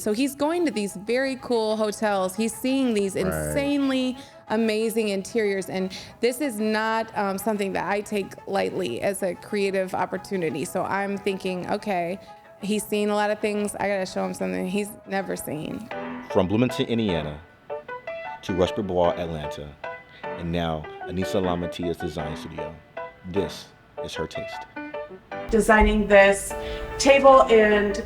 So he's going to these very cool hotels. He's seeing these insanely amazing interiors. And this is not something that I take lightly as a creative opportunity. So I'm thinking, okay, he's seen a lot of things. I gotta show him something he's never seen. From Bloomington, Indiana, to Rush Bois, Atlanta, and now Annyssa Lamantia's design studio. This is her taste. Designing this table and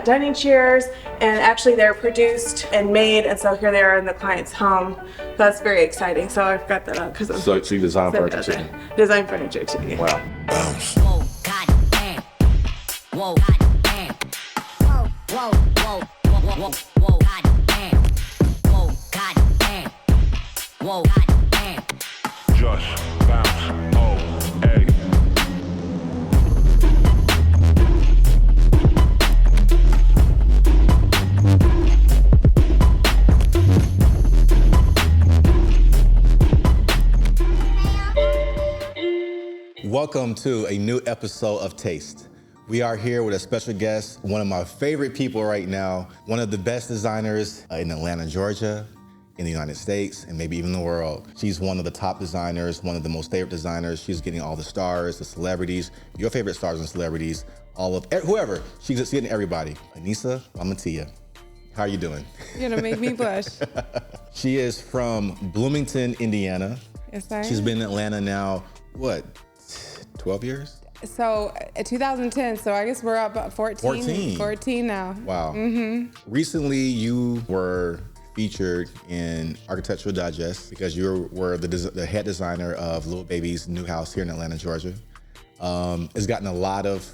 dining chairs, and actually they're produced and made, and so here they are in the client's home. So that's very exciting. So I've got that up because So you design furniture too? Design furniture too. Yeah. Wow. Whoa, goddamn. Whoa, goddamn. Whoa, whoa, whoa, whoa, whoa, whoa, goddamn. Whoa, goddamn. Whoa, goddamn. Just bounce. Oh, hey. Welcome to a new episode of Taste. We are here with a special guest, one of my favorite people right now, one of the best designers in Atlanta, Georgia, in the United States, and maybe even the world. She's one of the top designers, one of the most favorite designers. She's getting all the stars, the celebrities, your favorite stars and celebrities, all of whoever. She's getting everybody. Annyssa Lamantia. How are you doing? You're gonna make me blush. She is from Bloomington, Indiana. Yes, I am. She's been in Atlanta now, what, 12 years? So 2010, so I guess we're up about 14 now. Wow. Recently, you were featured in Architectural Digest because you were the head designer of Lil Baby's new house here in Atlanta, Georgia. It's gotten a lot of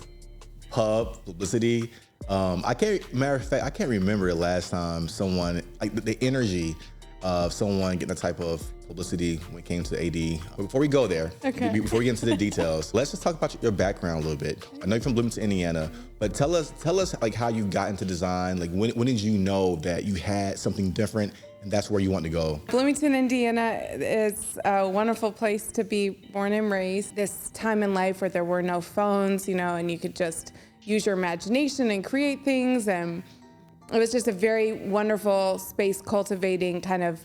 publicity. Matter of fact, I can't remember the last time someone, like the energy of someone getting the type of publicity when it came to AD. But before we go there, before we get into the details, let's just talk about your background a little bit. I know you're from Bloomington, Indiana, but tell us like how you got into design. Like when did you know that you had something different and that's where you want to go? Bloomington, Indiana is a wonderful place to be born and raised. This time in life where there were no phones, and you could just use your imagination and create things. And it was just a very wonderful space cultivating kind of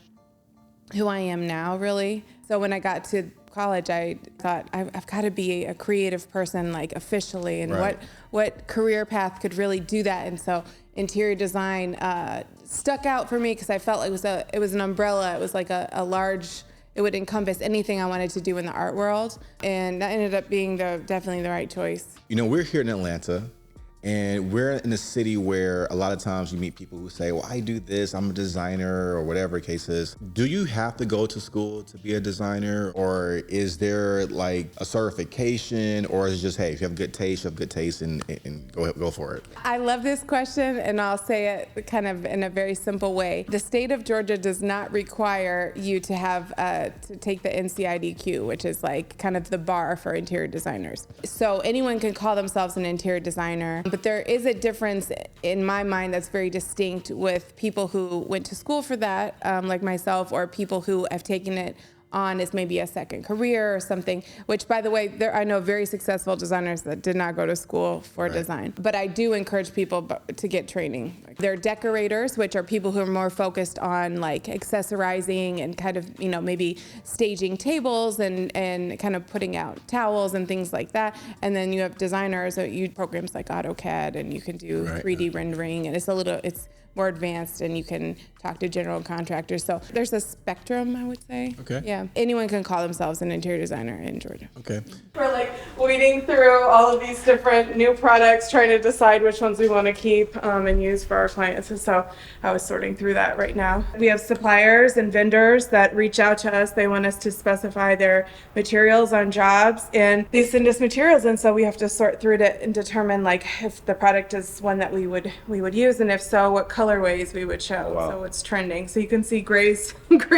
who I am now, really. So when I got to college, I thought I've got to be a creative person, like officially, and what career path could really do that. And so interior design stuck out for me because I felt like it was an umbrella. It was like a large. It would encompass anything I wanted to do in the art world, and that ended up being definitely the right choice. We're here in Atlanta. And we're in a city where a lot of times you meet people who say, well, I do this, I'm a designer, or whatever the case is. Do you have to go to school to be a designer? Or is there like a certification? Or is it just, hey, if you have good taste, you have good taste and go for it? I love this question, and I'll say it kind of in a very simple way. The state of Georgia does not require you to have to take the NCIDQ, which is like kind of the bar for interior designers. So anyone can call themselves an interior designer. But there is a difference in my mind that's very distinct with people who went to school for that, like myself, or people who have taken it on as maybe a second career or something, which, by the way, I know very successful designers that did not go to school for design. But I do encourage people to get training. They're decorators, which are people who are more focused on like accessorizing and kind of, maybe staging tables and kind of putting out towels and things like that. And then you have designers that use programs like AutoCAD, and you can do 3D rendering, and it's more advanced, and you can talk to general contractors. So there's a spectrum, I would say. Okay. Yeah. Anyone can call themselves an interior designer in Georgia. Okay. We're like weeding through all of these different new products, trying to decide which ones we want to keep and use for our clients. And so I was sorting through that right now. We have suppliers and vendors that reach out to us. They want us to specify their materials on jobs, and they send us materials. And so we have to sort through it and determine like if the product is one that we would use, and if so, what colorways we would show. Wow. So what's trending. So you can see gray's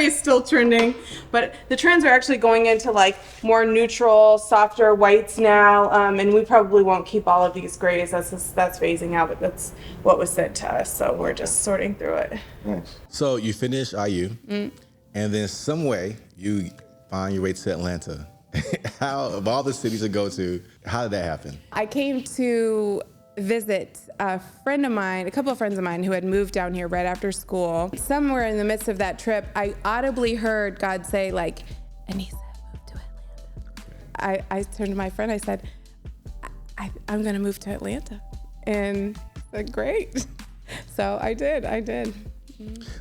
still trending, but the trends are actually going into like more neutral, softer whites now, and we probably won't keep all of these grays. That's phasing out, but that's what was said to us. So we're just sorting through it. Nice. So you finish IU, and then some way you find your way to Atlanta. How, of all the cities to go to, how did that happen? I came to visit a couple of friends of mine who had moved down here right after school. Somewhere in the midst of that trip, I audibly heard God say, like, Annysa, move to Atlanta. I turned to my friend, I said, I'm gonna move to Atlanta. And I said, great. So I did.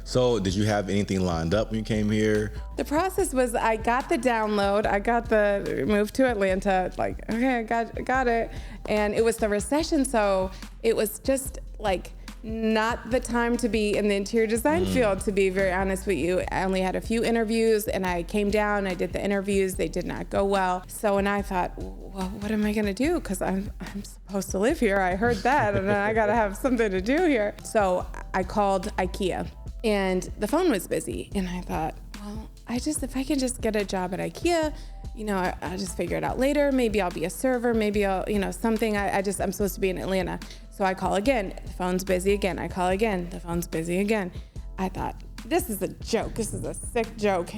So did you have anything lined up when you came here? The process was, I got the download, I got the move to Atlanta, like, okay, I got it. And it was the recession, so it was just like not the time to be in the interior design field, to be very honest with you. I only had a few interviews, and I came down, I did the interviews, they did not go well. So when I thought, well, what am I gonna do? Because I'm supposed to live here, I heard that, and then I gotta have something to do here. So I called IKEA, and the phone was busy, and I thought, well, if I can just get a job at IKEA, I'll just figure it out later. Maybe I'll be a server, maybe I'll, something. I'm supposed to be in Atlanta. So I call again, the phone's busy again. I call again, the phone's busy again. I thought, this is a joke. This is a sick joke,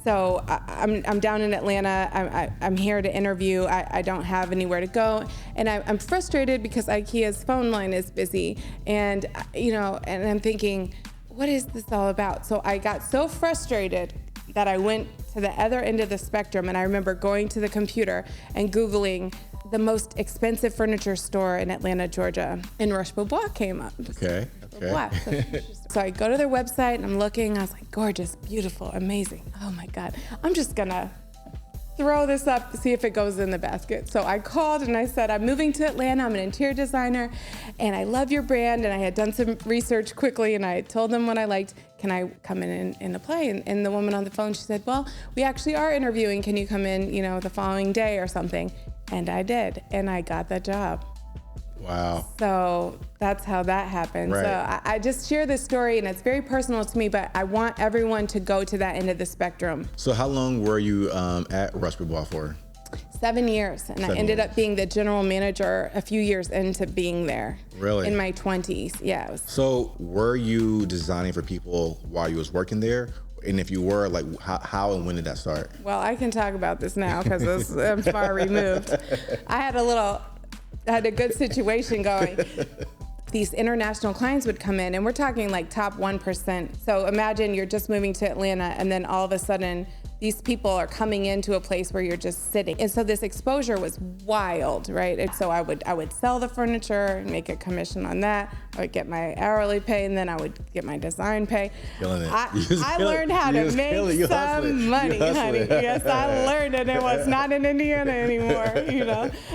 so I'm down in Atlanta. I'm here to interview. I don't have anywhere to go. And I'm frustrated because IKEA's phone line is busy. And, and I'm thinking, what is this all about? So I got so frustrated that I went to the other end of the spectrum, and I remember going to the computer and Googling the most expensive furniture store in Atlanta, Georgia, and Rush Bois came up. Okay. So I go to their website and I'm looking, I was like, gorgeous, beautiful, amazing. Oh my God, I'm just gonna throw this up to see if it goes in the basket. So I called and I said, I'm moving to Atlanta, I'm an interior designer, and I love your brand, and I had done some research quickly, and I told them what I liked. Can I come in and apply? And the woman on the phone, she said, well, we actually are interviewing. Can you come in, the following day or something? And I did, and I got the job. Wow. So that's how that happened. Right. So I just share this story, and it's very personal to me, but I want everyone to go to that end of the spectrum. So how long were you at Rush Bois for? 7 years, and I ended up being the general manager a few years into being there. Really? In my 20s, yeah. So were you designing for people while you was working there? And if you were, like, how and when did that start? Well, I can talk about this now because I'm far removed. I had a good situation going. These international clients would come in, and we're talking like top 1%. So imagine you're just moving to Atlanta, and then all of a sudden, these people are coming into a place where you're just sitting. And so this exposure was wild, right? And so I would sell the furniture and make a commission on that. I would get my hourly pay, and then I would get my design pay. Killing it. I learned how to make some money, honey. Yes, I learned it. It was not in Indiana anymore,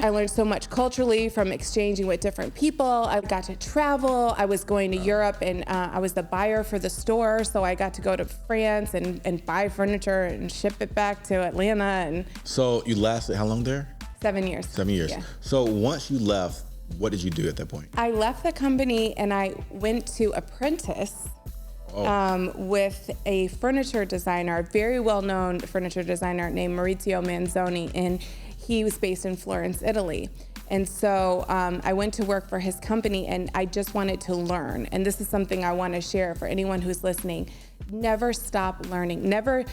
I learned so much culturally from exchanging with different people. I got to travel. I was going to Europe, and I was the buyer for the store. So I got to go to France and buy furniture and ship it back to Atlanta. And so you lasted how long there? 7 years. 7 years. Yeah. So once you left, what did you do at that point? I left the company and I went to apprentice with a furniture designer, a very well-known furniture designer named Maurizio Manzoni, and he was based in Florence, Italy. And so I went to work for his company, and I just wanted to learn. And this is something I want to share for anyone who's listening. Never stop learning. Never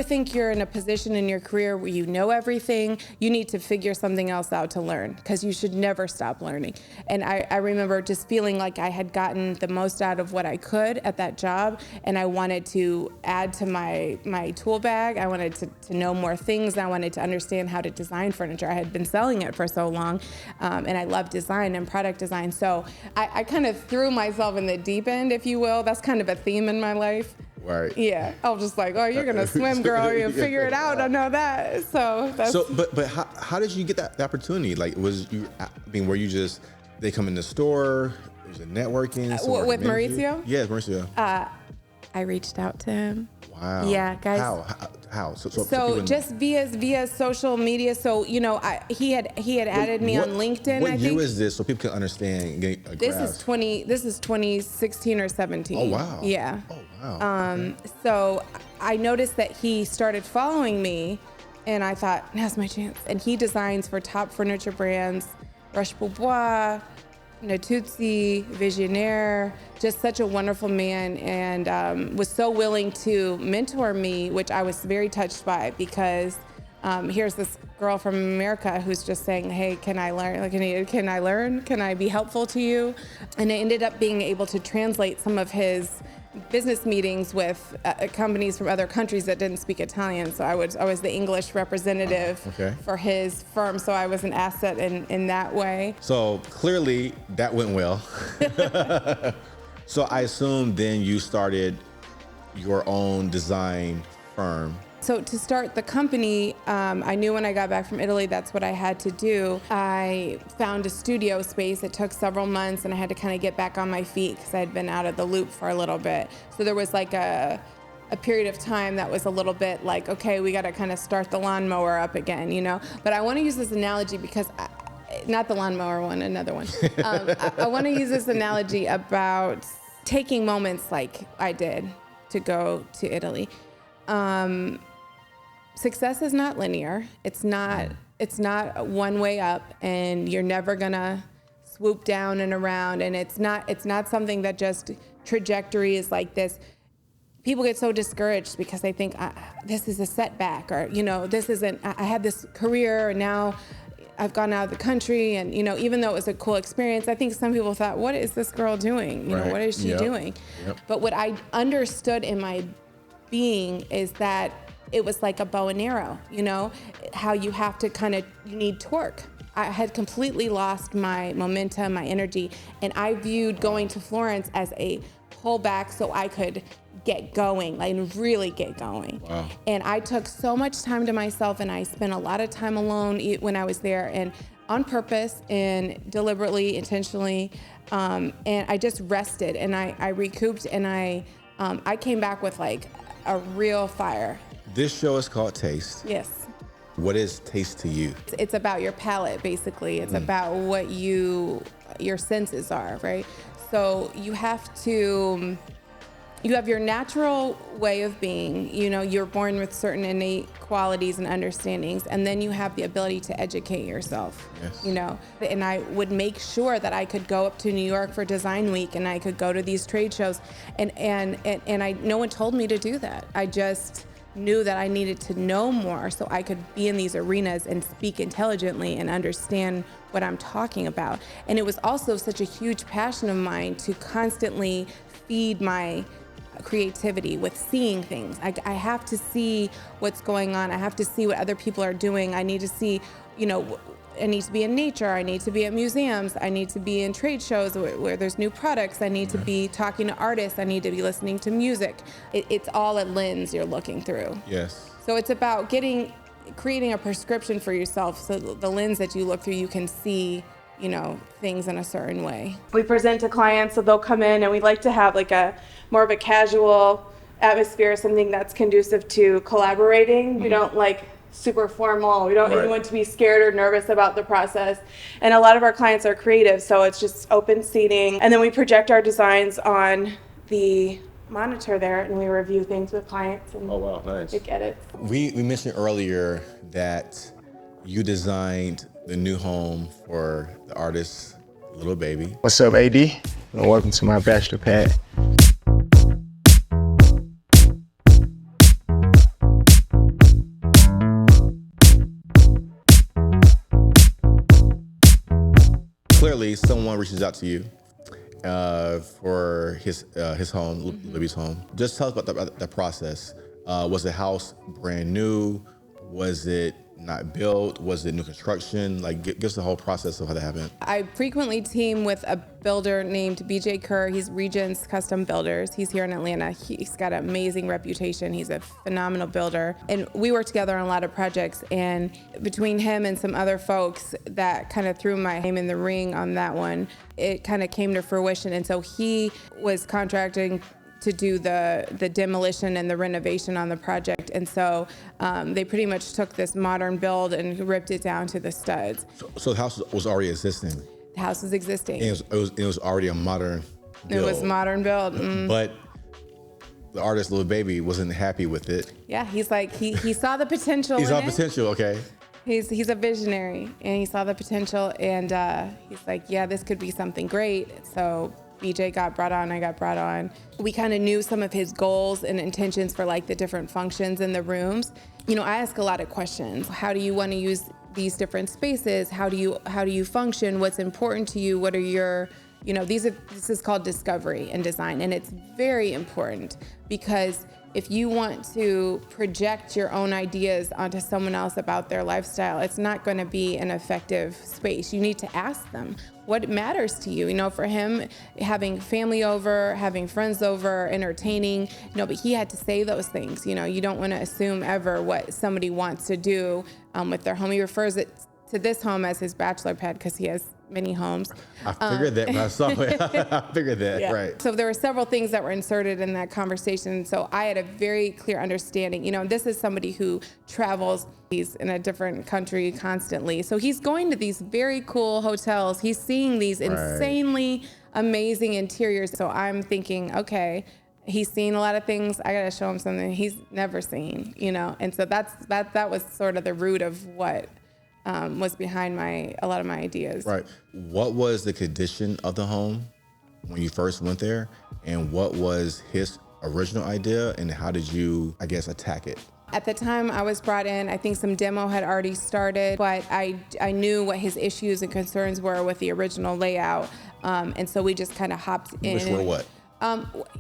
think you're in a position in your career where you know everything. You need to figure something else out to learn, because you should never stop learning. And I remember just feeling like I had gotten the most out of what I could at that job, and I wanted to add to my tool bag. I wanted to know more things. I wanted to understand how to design furniture. I had been selling it for so long, and I love design and product design. So I kind of threw myself in the deep end, if you will. That's kind of a theme in my life. Right. Yeah. I was just like, oh, you're gonna swim, girl. You figure it out. I know that. So that's. So, but how did you get that opportunity? Like, were you just, they come in the store? Was it networking? With Maurizio? Yeah, Maurizio. I reached out to him. Wow. Yeah, guys. How? So just via social media. So he had added me on LinkedIn. What I think. year is this, so people can understand? This is 2016 or 17. Oh wow. Yeah. Oh wow. So I noticed that he started following me, and I thought, now's my chance. And he designs for top furniture brands, Rush Bois, Natuzzi, Visionaire, just such a wonderful man, and was so willing to mentor me, which I was very touched by, because here's this girl from America who's just saying, hey, can I learn? Like, can I learn? Can I be helpful to you? And I ended up being able to translate some of his business meetings with companies from other countries that didn't speak Italian. So I was the English representative for his firm. So I was an asset in that way. So clearly that went well. So I assume then you started your own design firm. So to start the company, I knew when I got back from Italy, that's what I had to do. I found a studio space. It took several months, and I had to kind of get back on my feet because I had been out of the loop for a little bit. So there was like a period of time that was a little bit like, okay, we got to kind of start the lawnmower up again, you know? But I want to use this analogy because, not the lawnmower one, another one. I want to use this analogy about taking moments like I did to go to Italy. Success is not linear. It's not one way up, and you're never gonna swoop down and around. And it's not something that just trajectory is like this. People get so discouraged because they think this is a setback, or this isn't. I had this career, and now I've gone out of the country, and even though it was a cool experience, I think some people thought, what is this girl doing? What is she doing? Yep. But what I understood in my being is that it was like a bow and arrow, how you have to you need torque. I had completely lost my momentum, my energy, and I viewed going to Florence as a pullback so I could get going, like really get going. Wow. And I took so much time to myself, and I spent a lot of time alone when I was there, and on purpose and deliberately, intentionally, and I just rested, and I recouped, and I came back with like a real fire. This show is called Taste. Yes. What is taste to you? It's about your palate, basically. It's about what your senses are, right? So you have your natural way of being. You're born with certain innate qualities and understandings, and then you have the ability to educate yourself. Yes. And I would make sure that I could go up to New York for Design Week, and I could go to these trade shows, and no one told me to do that. I just knew that I needed to know more so I could be in these arenas and speak intelligently and understand what I'm talking about. And it was also such a huge passion of mine to constantly feed my creativity with seeing things. I have to see what's going on. I have to see what other people are doing. I need to see, I need to be in nature. I need to be at museums. I need to be in trade shows where there's new products. I need to be talking to artists. I need to be listening to music. It's all a lens you're looking through. Yes. So it's about creating a prescription for yourself, so the lens that you look through, you can see things in a certain way. We present to clients, so they'll come in, and we like to have like more of a casual atmosphere, something that's conducive to collaborating. Mm-hmm. We don't like super formal. We don't want to be scared or nervous about the process. And a lot of our clients are creative, so it's just open seating. And then we project our designs on the monitor there, and we review things with clients. And nice. They get it. We mentioned earlier that you designed the new home for the artist Lil Baby. What's up, AD? And welcome to my bachelor pad. Clearly, someone reaches out to you for his home, Lil Baby's home. Just tell us about the process. Was the house brand new? Was it not built? Was it new construction? Like, give us the whole process of how that happened. I frequently team with a builder named BJ Kerr. He's Regents Custom Builders. He's here in Atlanta. He's got an amazing reputation. He's a phenomenal builder. And we work together on a lot of projects. And between him and some other folks that kind of threw my name in the ring on that one, it kind of came to fruition. And so he was contracting to do the demolition and the renovation on the project. And so they pretty much took this modern build and ripped it down to the studs. So the house was already existing? The house was existing. And it was already a modern build. It was modern build. But the artist Lil Baby wasn't happy with it. Yeah, he's like, he saw the potential in it. He saw potential, okay. He's a visionary, and he saw the potential, and he's like, yeah, this could be something great. So BJ got brought on, I got brought on. We kind of knew some of his goals and intentions for like the different functions in the rooms. You know, I ask a lot of questions. How do you want to use these different spaces? How do you function? What's important to you? What are your, you know, this is called discovery and design, and it's very important because if you want to project your own ideas onto someone else about their lifestyle, it's not going to be an effective space. You need to ask them what matters to you. You know, for him, having family over, having friends over, entertaining, you know, but he had to say those things. You know, you don't want to assume ever what somebody wants to do with their home. He refers to this home as his bachelor pad because he has many homes. I figured that when I saw it. I figured that, Yeah. right. So there were several things that were inserted in that conversation. So I had a very clear understanding. You know, this is somebody who travels. He's in a different country constantly. So he's going to these very cool hotels. He's seeing these insanely amazing interiors. So I'm thinking, okay, he's seen a lot of things. I got to show him something he's never seen, you know? And so that was sort of the root of what was behind a lot of my ideas. Right. What was the condition of the home when you first went there, and what was his original idea, and how did you, I guess, attack it? At the time I was brought in, I think some demo had already started, but I knew what his issues and concerns were with the original layout, and so we just kind of hopped in. Which were what?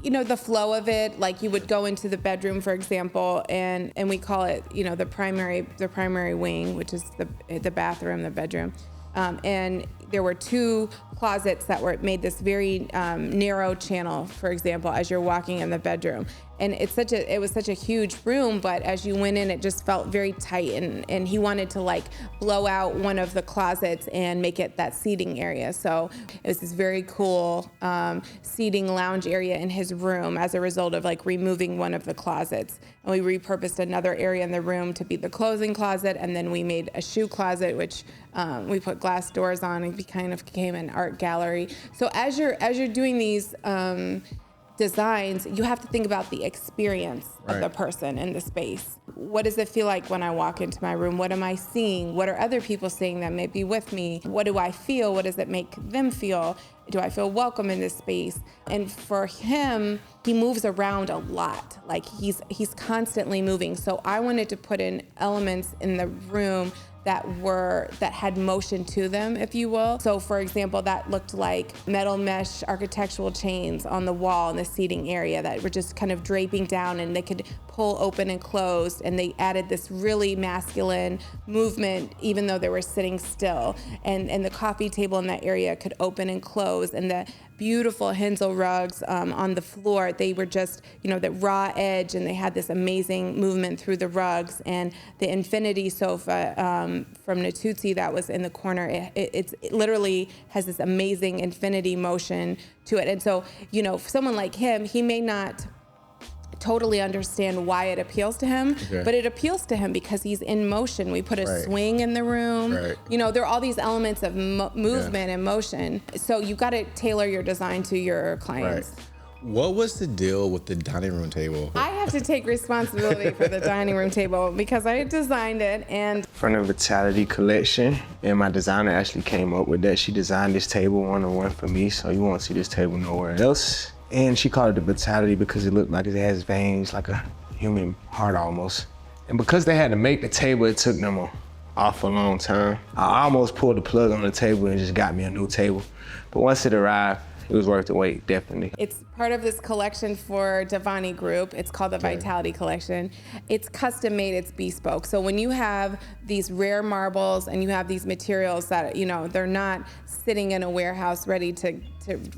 You know, the flow of it, like you would go into the bedroom, for example, and we call it, you know, the primary wing, which is the bathroom, the bedroom. And there were two closets that made this very narrow channel, for example, as you're walking in the bedroom. And it was such a huge room, but as you went in, it just felt very tight. And he wanted to like blow out one of the closets and make it that seating area. So it was this very cool seating lounge area in his room as a result of like removing one of the closets. And we repurposed another area in the room to be the clothing closet. And then we made a shoe closet, which we put glass doors on, and it kind of became an art gallery. So as you're doing these designs, you have to think about the experience of the person in the space. What does it feel like when I walk into my room? What am I seeing? What are other people seeing that may be with me? What do I feel? What does it make them feel? Do I feel welcome in this space? And for him, he moves around a lot. Like he's constantly moving. So I wanted to put in elements in the room that had motion to them, if you will. So for example, that looked like metal mesh architectural chains on the wall in the seating area that were just kind of draping down, and they could pull open and close, and they added this really masculine movement even though they were sitting still. And the coffee table in that area could open and close, and the beautiful Hensel rugs on the floor, they were just, you know, the raw edge, and they had this amazing movement through the rugs. And the infinity sofa from Natuzzi that was in the corner, it literally has this amazing infinity motion to it. And so, you know, for someone like him, he may not totally understand why it appeals to him, but it appeals to him because he's in motion. We put a swing in the room. You know, there are all these elements of movement and motion. So you got to tailor your design to your clients. What was the deal with the dining room table? I have to take responsibility for the dining room table because I designed it. And From the Vitality collection, and my designer actually came up with that. She designed this table one-on-one for me, so you won't see this table nowhere else. And she called it the Vitality because it looked like it has veins, like a human heart almost. And because they had to make the table, it took them an awful long time. I almost pulled the plug on the table and just got me a new table. But once it arrived, it was worth the wait, definitely. It's part of this collection for Devani Group. It's called the Vitality Collection. It's custom made, it's bespoke. So when you have these rare marbles and you have these materials that, you know, they're not sitting in a warehouse ready to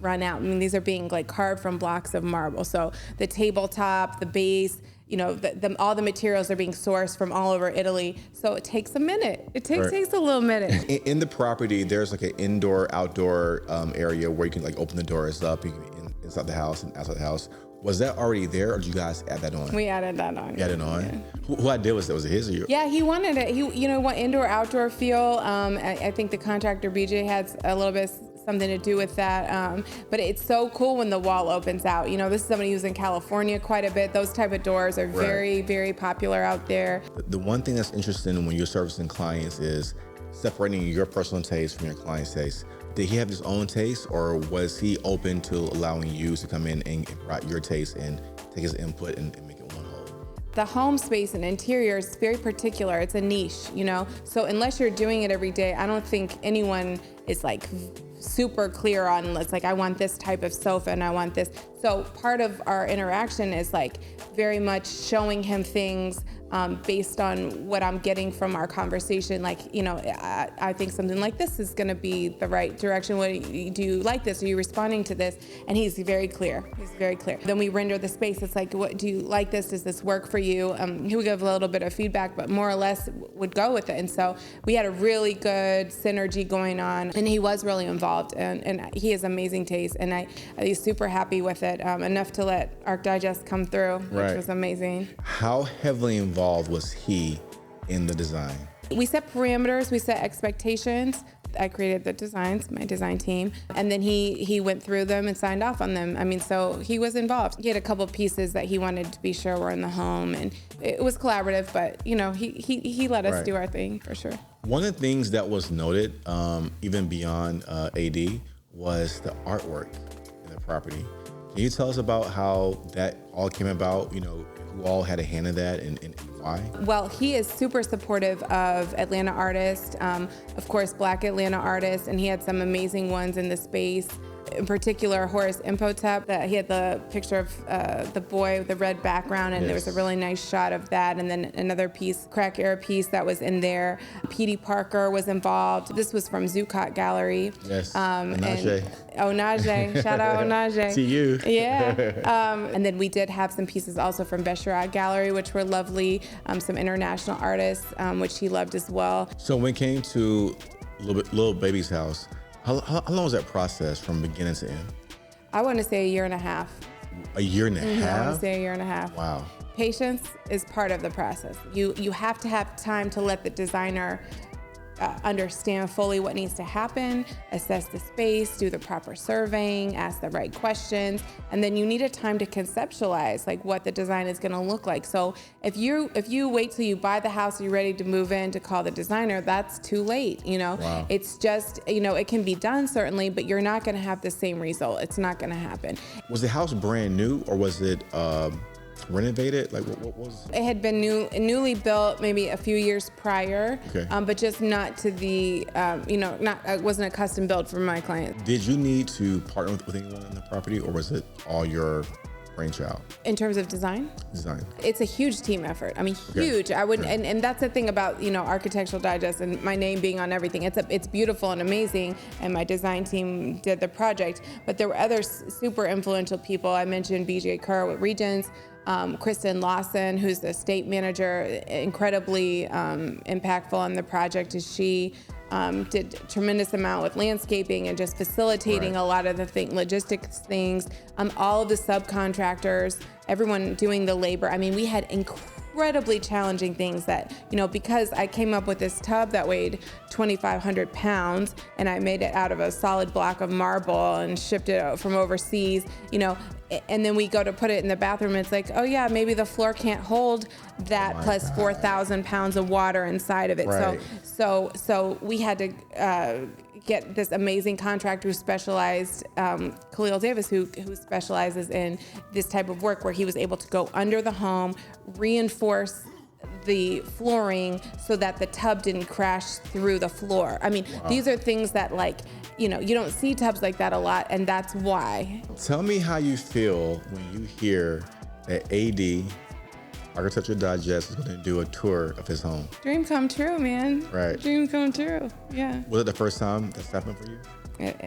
run out. I mean, these are being like carved from blocks of marble. So the tabletop, the base, you know, all the materials are being sourced from all over Italy. So it takes a minute. It takes a little minute. In the property, there's like an indoor-outdoor area where you can like open the doors up. You can be inside the house and outside the house. Was that already there, or did you guys add that on? We added that on. You added it on? Yeah. Who idea was that? Was it his or yours? Yeah, he wanted it. You know what, indoor-outdoor feel. I think the contractor BJ has a little bit something to do with that. But it's so cool when the wall opens out. You know, this is somebody who's in California quite a bit. Those type of doors are very, very popular out there. The one thing that's interesting when you're servicing clients is separating your personal taste from your client's taste. Did he have his own taste, or was he open to allowing you to come in and brought your taste and take his input and make it one whole? The home space and interior is very particular. It's a niche, you know? So unless you're doing it every day, I don't think anyone is like super clear on, it's like, I want this type of sofa and I want this. So part of our interaction is like very much showing him things based on what I'm getting from our conversation. Like, you know, I think something like this is gonna be the right direction. Do you like this? Are you responding to this? And he's very clear. He's very clear. Then we render the space. It's like, what do you like this? Does this work for you? He would give a little bit of feedback, but more or less would go with it. And so we had a really good synergy going on, and he was really involved, and he has amazing taste, and I was super happy with it, enough to let Arc Digest come through, which was amazing. How heavily involved was he in the design? We set parameters, we set expectations. I created the designs, my design team, and then he went through them and signed off on them. I mean, so he was involved. He had a couple pieces that he wanted to be sure were in the home, and it was collaborative, but you know, he let us do our thing for sure. One of the things that was noted, even beyond AD, was the artwork in the property. Can you tell us about how that all came about? You know, who all had a hand in that and why? Well, he is super supportive of Atlanta artists, of course, Black Atlanta artists, and he had some amazing ones in the space. In particular, Horace Imhotep, that he had the picture of the boy with the red background, and there was a really nice shot of that. And then another piece, crack era piece that was in there. P.D. Parker was involved. This was from Zuccotti Gallery. Yes, Onaje. Onaje, shout out Onaje. To you. Yeah. And then we did have some pieces also from Besharat Gallery, which were lovely. Some international artists, which he loved as well. So when it came to Lil Baby's house, how long was that process from beginning to end? I want to say a year and a half. A year and a half? I want to say a year and a half. Wow. Patience is part of the process. You have to have time to let the designer understand fully what needs to happen, assess the space, do the proper surveying, ask the right questions, and then you need a time to conceptualize like what the design is going to look like. So if you wait till you buy the house, you're ready to move in to call the designer, that's too late. You know, Wow. It's just, you know, it can be done certainly, but you're not going to have the same result. It's not going to happen. Was the house brand new, or was it renovated? Like what was? It had been newly built maybe a few years prior, Okay. But just not to the, it wasn't a custom build for my client. Did you need to partner with anyone in the property, or was it all your brainchild? In terms of design, it's a huge team effort. I mean, huge. I wouldn't, and that's the thing about, you know, Architectural Digest and my name being on everything. It's beautiful and amazing, and my design team did the project. But there were other super influential people. I mentioned BJ Kerr with Regents. Kristen Lawson, who's the state manager, incredibly impactful on the project, as she did a tremendous amount with landscaping and just facilitating a lot of the logistics things. All of the subcontractors, everyone doing the labor. I mean, we had incredibly challenging things that, you know, because I came up with this tub that weighed 2,500 pounds and I made it out of a solid block of marble and shipped it out from overseas, you know, and then we go to put it in the bathroom. It's like, oh yeah, maybe the floor can't hold that plus 4,000 pounds of water inside of it. Right. So we had to get this amazing contractor who specialized, Khalil Davis, who specializes in this type of work, where he was able to go under the home, reinforce the flooring so that the tub didn't crash through the floor. I mean, these are things that, like, you know, you don't see tubs like that a lot, and that's why. Tell me how you feel when you hear that AD, Architectural Digest, is going to do a tour of his home. Dream come true, man. Right. Dream come true. Yeah. Was it the first time that's happened for you?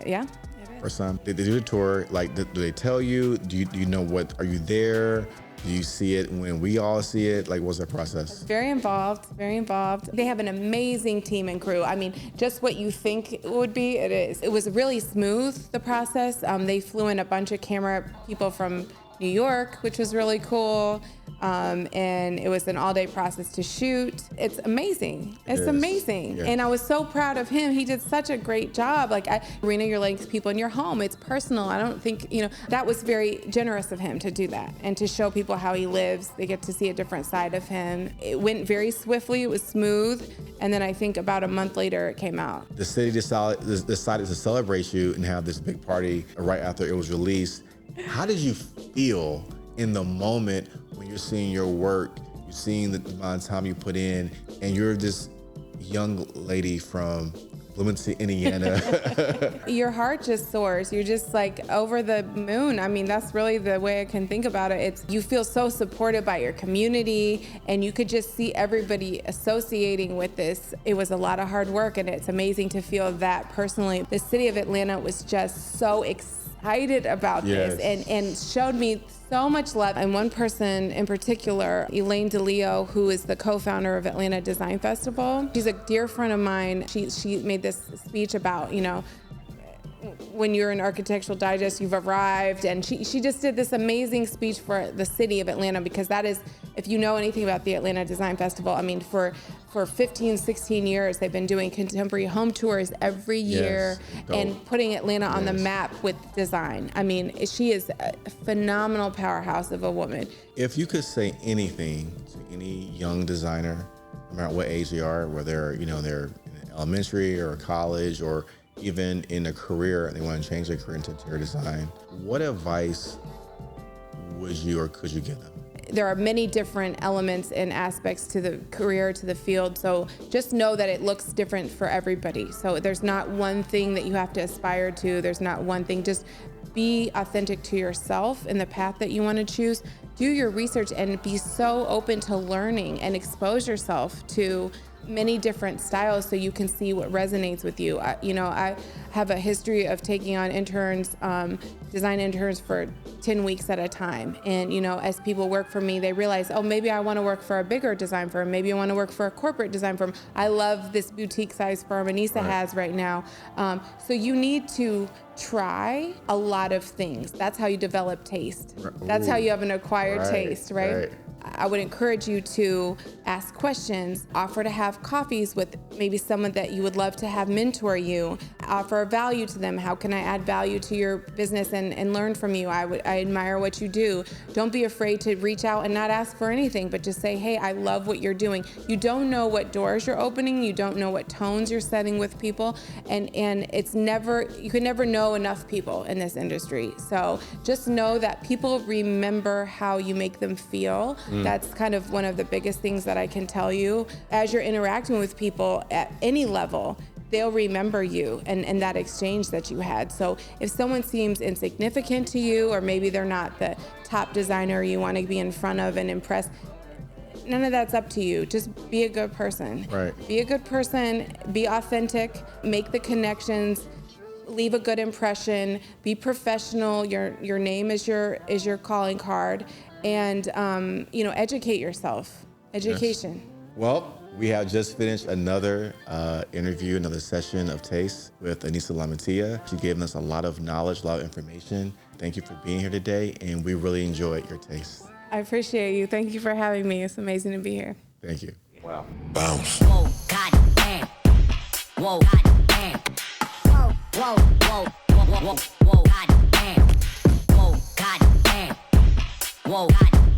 Yeah. It is. First time? Did they do the tour? Like, do they tell you? Do you know what? Are you there? Do you see it when we all see it? Like, what's that process? Very involved, very involved. They have an amazing team and crew. I mean, just what you think it would be, it is. It was really smooth, the process. They flew in a bunch of camera people from New York, which was really cool. And it was an all-day process to shoot. It's amazing. It's amazing. Yeah. And I was so proud of him. He did such a great job. Like, Marina, you're letting people in your home. It's personal. I don't think, that was very generous of him to do that and to show people how he lives. They get to see a different side of him. It went very swiftly. It was smooth. And then I think about a month later, it came out. The city decided to celebrate you and have this big party right after it was released. How did you feel in the moment when you're seeing your work, you're seeing the amount of time you put in, and you're this young lady from Bloomington, Indiana? Your heart just soars. You're just like over the moon. I mean, that's really the way I can think about it. You feel so supported by your community, and you could just see everybody associating with this. It was a lot of hard work, and it's amazing to feel that personally. The city of Atlanta was just so excited about this and showed me so much love. And one person in particular, Elaine DeLeo, who is the co-founder of Atlanta Design Festival. She's a dear friend of mine. She made this speech about, when you're in Architectural Digest, you've arrived. And she just did this amazing speech for the city of Atlanta, because that is, if you know anything about the Atlanta Design Festival, I mean, for 15, 16 years, they've been doing contemporary home tours every year and putting Atlanta on the map with design. I mean, she is a phenomenal powerhouse of a woman. If you could say anything to any young designer, no matter what age they are, whether they're in elementary or college or even in a career, they want to change their career into interior design, what advice would you or could you give them? There are many different elements and aspects to the career, to the field. So just know that it looks different for everybody. So there's not one thing that you have to aspire to. There's not one thing. Just be authentic to yourself in the path that you want to choose. Do your research and be so open to learning and expose yourself to many different styles so you can see what resonates with you. I have a history of taking on interns, design interns for 10 weeks at a time. And, as people work for me, they realize, oh, maybe I want to work for a bigger design firm. Maybe I want to work for a corporate design firm. I love this boutique size firm Annysa has right now. So you need to try a lot of things. That's how you develop taste. That's how you have an acquired taste, right? I would encourage you to ask questions, offer to have coffees with maybe someone that you would love to have mentor you, offer value to them. How can I add value to your business and learn from you? I admire what you do. Don't be afraid to reach out and not ask for anything, but just say, hey, I love what you're doing. You don't know what doors you're opening. You don't know what tones you're setting with people. And you can never know enough people in this industry. So just know that people remember how you make them feel. That's kind of one of the biggest things that I can tell you. As you're interacting with people at any level, they'll remember you and that exchange that you had. So if someone seems insignificant to you, or maybe they're not the top designer you want to be in front of and impress, none of that's up to you. Just be a good person. Right. Be a good person, be authentic, make the connections, leave a good impression, be professional. Your name is your calling card. And, educate yourself. Education. Yes. Well, we have just finished another interview, another session of Taste with Annyssa Lamantia. She gave us a lot of knowledge, a lot of information. Thank you for being here today, and we really enjoyed your taste. I appreciate you. Thank you for having me. It's amazing to be here. Thank you. Wow. Bounce. Whoa, goddamn. Whoa, goddamn. Whoa, whoa, whoa, whoa, whoa, whoa, goddamn. Whoa, goddamn. Whoa, goddamn.